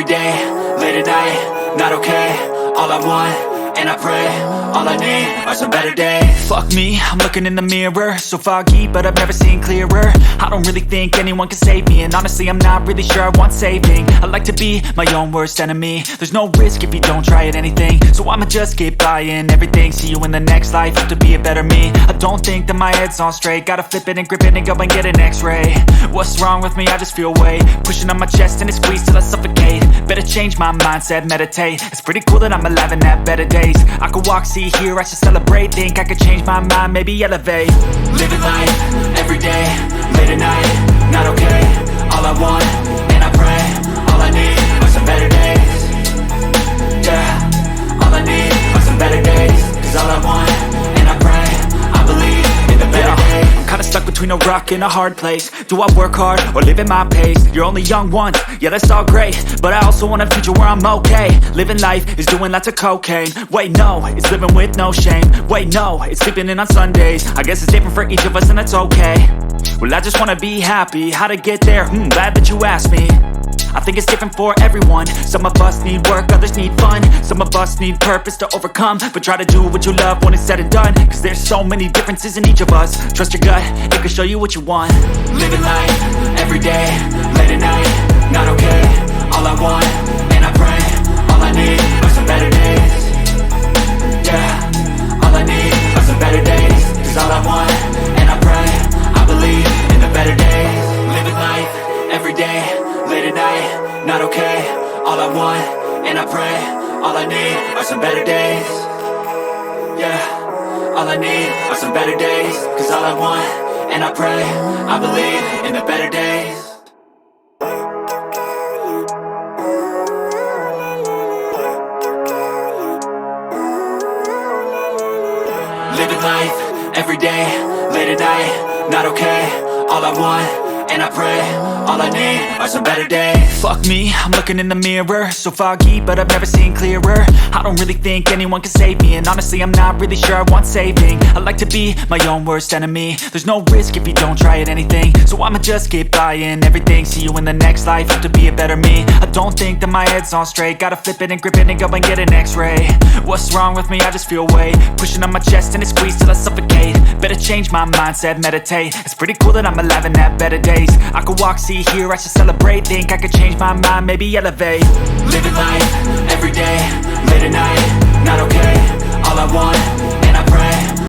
every day, late at night, not okay. All I want, and I pray, all I need are some better days. Fuck me, I'm looking in the mirror, so foggy, but I've never seen clearer. I don't really think anyone can save me, and honestly I'm not really sure I want saving. I like to be my own worst enemy. There's no risk if you don't try at anything, so I'ma just keep buying everything. See you in the next life, have to be a better me. I don't think that my head's on straight, gotta flip it and grip it and go and get an x-ray. What's wrong with me? I just feel weight pushing on my chest and it squeezes till I suffocate. Better change my mindset, meditate. It's pretty cool that I'm alive and have better days. I could walk, see, hear, I should celebrate. Think I could change my mind, maybe elevate. Living life, every day, late at night, not okay. All I want, and I pray, all I need are some better days. Yeah, all I need are some better days. Cause all I want, and I pray, I believe in the better days. I'm kinda stuck between a rock and a hard place. Do I work hard or live at my pace? You're only young once, yeah that's all great, but I also want a future where I'm okay. Living life is doing lots of cocaine. Wait no, it's living with no shame. Wait no, it's sleeping in on Sundays. I guess it's different for each of us and that's okay. Well I just wanna be happy, how to get there? Glad that you asked me. I think it's different for everyone. Some of us need work, others need fun. Some of us need purpose to overcome. But try to do what you love when it's said and done, cause there's so many differences in each of us. Trust your gut, it can show you what you want. Living life, every day, late at night, not okay. All I want, and I pray, all I need are some better days. Yeah, all I need are some better days. Cause all I want, and I pray, I believe in the better days. Living life, every day, late at night, not okay. All I want, and I pray, all I need are some better days. Yeah, all I need are some better days. Cause all I want, and I pray, I believe in the better days. Living life, every day, late at night, not okay. All I want, and I pray, all I need are some better days. Fuck me, I'm looking in the mirror, so foggy, but I've never seen clearer. I don't really think anyone can save me, and honestly I'm not really sure I want saving. I like to be my own worst enemy. There's no risk if you don't try at anything, so I'ma just keep buying everything. See you in the next life, have to be a better me. I don't think that my head's on straight, gotta flip it and grip it and go and get an x-ray. What's wrong with me? I just feel weight pushing on my chest and it squeezes till I suffocate. Better change my mindset, meditate. It's pretty cool that I'm alive and have better days. I could walk, see, hear, I should celebrate. Think I could change my mind, maybe elevate. Living life, every day, late at night, not okay. All I want,